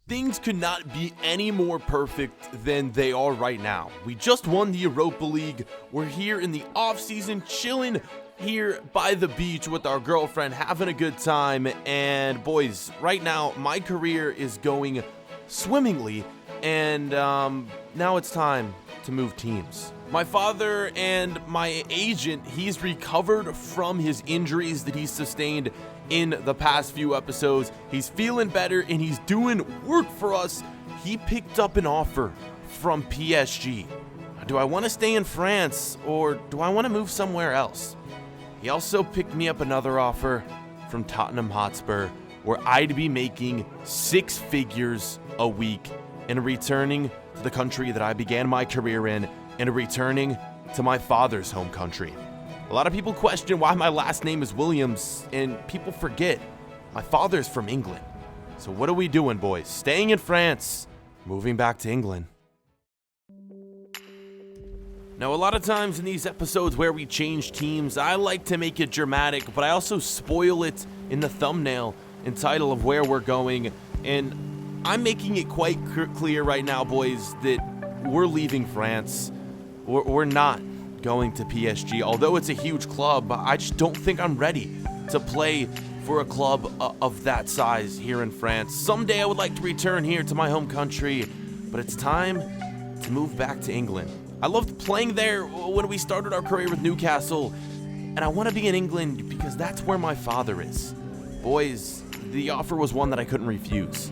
Things could not be any more perfect than they are right now. We just won the Europa League. We're here in the off-season, chilling here by the beach with our girlfriend, having a good time. And boys, right now, my career is going swimmingly. And now it's time to move teams. My father and my agent, he's recovered from his injuries that he sustained in the past few episodes. He's feeling better and he's doing work for us. He picked up an offer from PSG. Do I want to stay in France or do I want to move somewhere else? He also picked me up another offer from Tottenham Hotspur where I'd be making 6 figures a week and returning to the country that I began my career in and returning to my father's home country. A lot of people question why my last name is Williams, and people forget my father's from England. So what are we doing, boys? Staying in France, moving back to England. Now, a lot of times in these episodes where we change teams, I like to make it dramatic, but I also spoil it in the thumbnail and title of where we're going. And I'm making it quite clear right now, boys, that we're leaving France. We're not going to PSG. Although it's a huge club, I just don't think I'm ready to play for a club of that size here in France. Someday I would like to return here to my home country, but it's time to move back to England. I loved playing there when we started our career with Newcastle, and I want to be in England because that's where my father is. Boys, the offer was one that I couldn't refuse.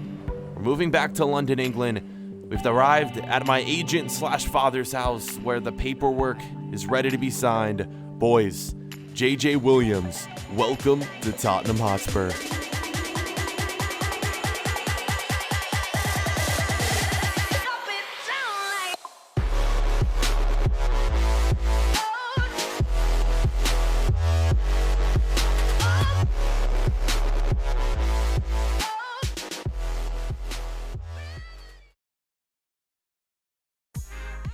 We're moving back to London, England. We've arrived at my agent/father's house where the paperwork is ready to be signed. Boys, JJ Williams, welcome to Tottenham Hotspur.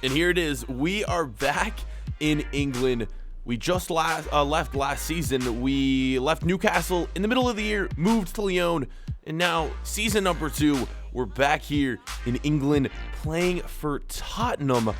And here it is. We are back in England. We just left last season. We left Newcastle in the middle of the year, moved to Lyon, and now season number 2, we're back here in England playing for Tottenham,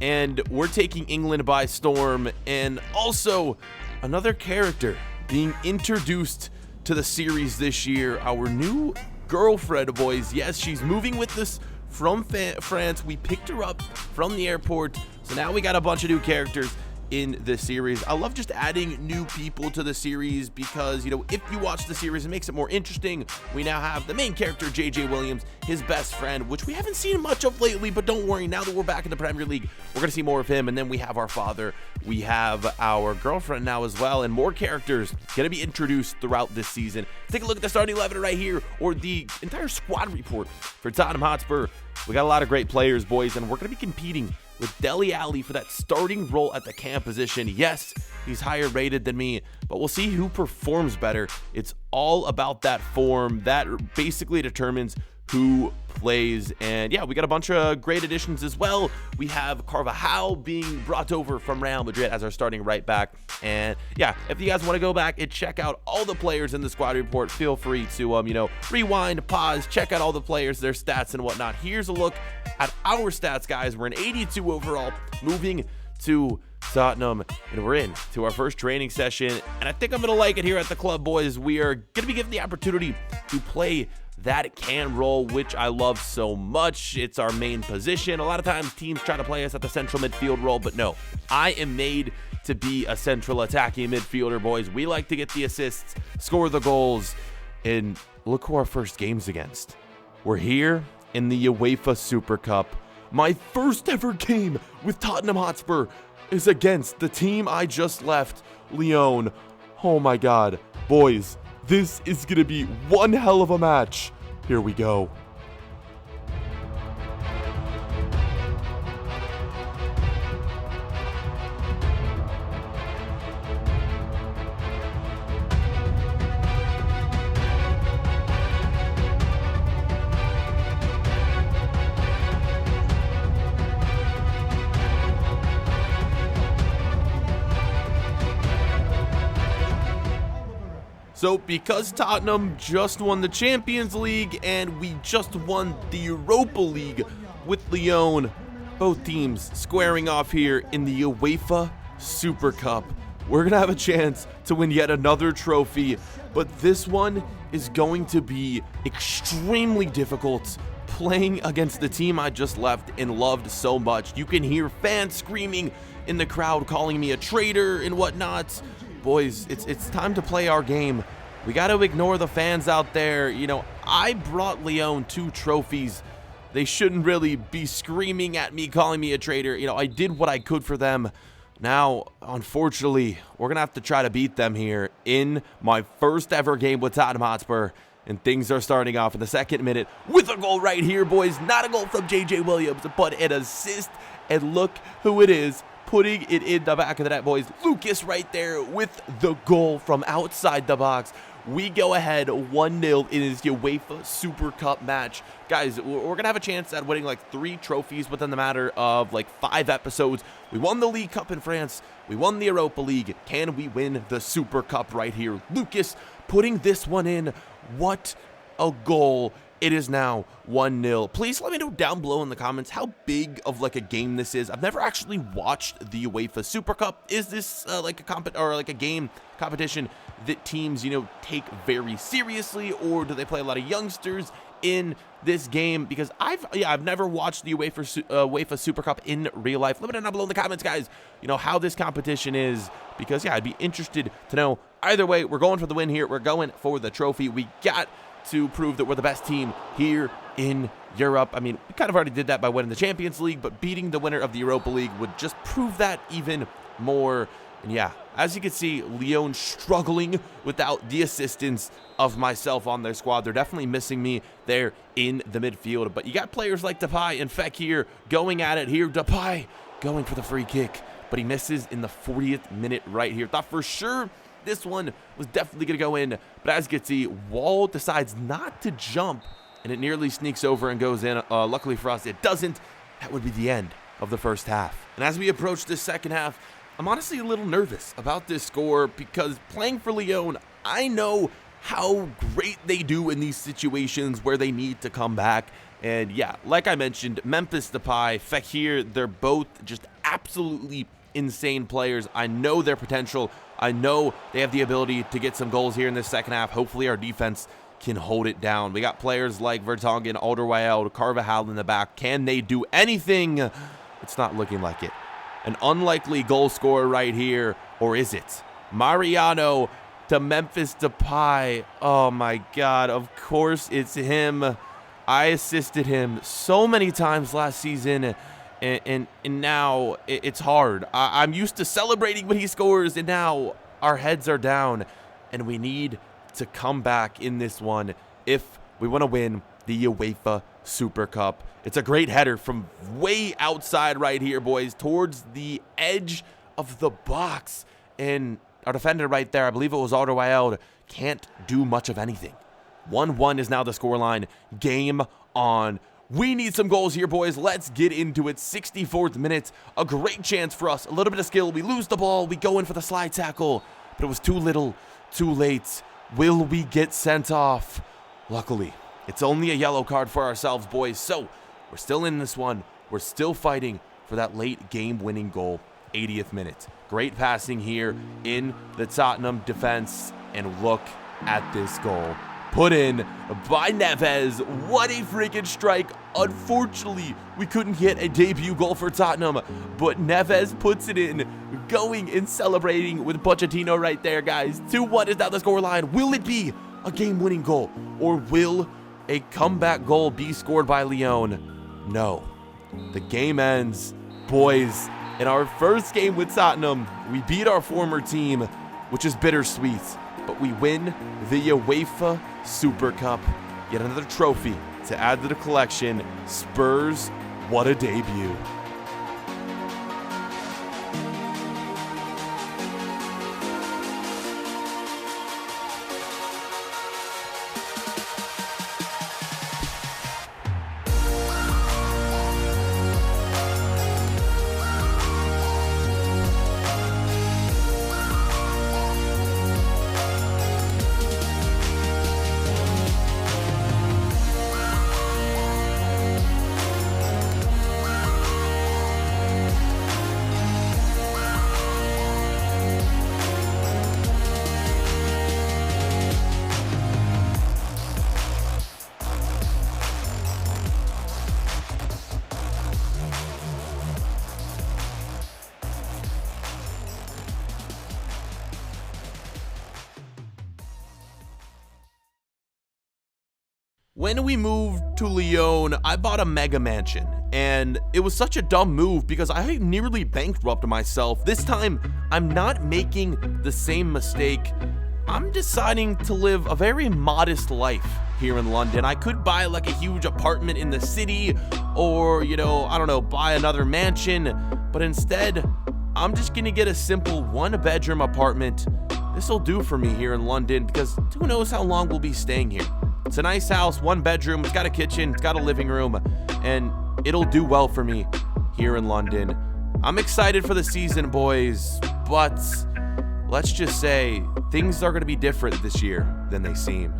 and we're taking England by storm. And also another character being introduced to the series this year, our new girlfriend, boys. Yes, she's moving with us from France. We picked her up from the airport, so now we got a bunch of new characters in this series. I love just adding new people to the series because, you know, if you watch the series, it makes it more interesting. We now have the main character, JJ Williams, his best friend, which we haven't seen much of lately, but don't worry, now that we're back in the Premier League, we're going to see more of him. And then we have our father, we have our girlfriend now as well, and more characters going to be introduced throughout this season. Take a look at the starting 11 right here, or the entire squad report for Tottenham Hotspur. We got a lot of great players, boys, and we're going to be competing with Dele Alli for that starting role at the cam position. Yes, he's higher rated than me, but we'll see who performs better. It's all about that form. That basically determines who plays. And yeah, we got a bunch of great additions as well. We have Carvajal being brought over from Real Madrid as our starting right back. And yeah, if you guys want to go back and check out all the players in the squad report, feel free to rewind, pause, check out all the players, their stats and whatnot. Here's a look at our stats, guys. We're an 82 overall, moving to Tottenham, and we're in to our first training session, and I think I'm gonna like it here at the club, boys. We are gonna be given the opportunity to play that can role, which I love so much. It's our main position. A lot of times teams try to play us at the central midfield role, but no, I am made to be a central attacking midfielder, boys. We like to get the assists, score the goals, and look who our first game's against. We're here in the UEFA Super Cup. My first ever game with Tottenham Hotspur is against the team I just left, Lyon. Oh my God, boys, this is gonna be one hell of a match. Here we go. So because Tottenham just won the Champions League and we just won the Europa League with Lyon, both teams squaring off here in the UEFA Super Cup, we're going to have a chance to win yet another trophy, but this one is going to be extremely difficult. Playing against the team I just left and loved so much. You can hear fans screaming in the crowd, calling me a traitor and whatnot. Boys, it's time to play our game. We got to ignore the fans out there. You know, I brought Lyon 2 trophies. They shouldn't really be screaming at me, calling me a traitor. You know, I did what I could for them. Now, unfortunately, we're going to have to try to beat them here in my first ever game with Tottenham Hotspur. And things are starting off in the second minute with a goal right here, boys. Not a goal from J.J. Williams, but an assist. And look who it is putting it in the back of the net, boys. Lucas right there with the goal from outside the box. We go ahead 1-0 in this UEFA Super Cup match. Guys, we're going to have a chance at winning like 3 trophies within the matter of like 5 episodes. We won the League Cup in France. We won the Europa League. Can we win the Super Cup right here? Lucas putting this one in. What a goal. It is now 1-0. Please let me know down below in the comments how big of like a game this is. I've never actually watched the UEFA Super Cup. Is this like a game competition that teams, you know, take very seriously, or do they play a lot of youngsters in this game? Because I've never watched the UEFA Super Cup in real life. Let me know down below in the comments, guys, you know, how this competition is, because I'd be interested to know. Either way, we're going for the win here. We're going for the trophy. We got to prove that we're the best team here in Europe. I mean, we kind of already did that by winning the Champions League, but beating the winner of the Europa League would just prove that even more. And yeah, as you can see, Lyon struggling without the assistance of myself on their squad. They're definitely missing me there in the midfield. But you got players like Depay and Fekir going at it here. Depay going for the free kick, but he misses in the 40th minute right here. Thought for sure this one was definitely going to go in, but as you can see, Wall decides not to jump, and it nearly sneaks over and goes in. Luckily for us, it doesn't. That would be the end of the first half. And as we approach this second half, I'm honestly a little nervous about this score, because playing for Lyon, I know how great they do in these situations where they need to come back. And yeah, like I mentioned, Memphis Depay, Fekir, they're both just absolutely insane players. I know their potential. I know they have the ability to get some goals here in this second half. Hopefully our defense can hold it down. We got players like Vertonghen, Alderweireld, Carvajal in the back. Can they do anything? It's not looking like it. An unlikely goal scorer right here, or is it? Mariano to Memphis Depay. Oh my God, of course it's him. I assisted him so many times last season, and now it's hard. I'm used to celebrating when he scores, and now our heads are down, and we need to come back in this one if we want to win the UEFA Super Cup. It's a great header from way outside right here, boys, towards the edge of the box, and our defender right there, I believe it was Alderweireld, can't do much of anything. 1-1 is now the scoreline. Game on. We need some goals here, boys. Let's get into it. 64th minute. A great chance for us. A little bit of skill. We lose the ball. We go in for the slide tackle. But it was too little, too late. Will we get sent off? Luckily, it's only a yellow card for ourselves, boys. So, we're still in this one. We're still fighting for that late game-winning goal. 80th minute. Great passing here in the Tottenham defense. And look at this goal. Put in by Neves. What a freaking strike. Unfortunately, we couldn't get a debut goal for Tottenham, but Neves puts it in, going and celebrating with Pochettino right there, guys. 2-1 is now the scoreline. Will it be a game-winning goal, or will a comeback goal be scored by Lyon? No. The game ends, boys. In our first game with Tottenham, we beat our former team, which is bittersweet. But we win the UEFA Super Cup. Yet another trophy to add to the collection. Spurs, what a debut. When we moved to Lyon, I bought a mega mansion, and it was such a dumb move because I nearly bankrupted myself. This time, I'm not making the same mistake. I'm deciding to live a very modest life here in London. I could buy like a huge apartment in the city or, I don't know, buy another mansion, but instead, I'm just gonna get a simple 1-bedroom apartment. This'll do for me here in London because who knows how long we'll be staying here. It's a nice house, 1 bedroom, it's got a kitchen, it's got a living room, and it'll do well for me here in London. I'm excited for the season, boys, but let's just say things are going to be different this year than they seem.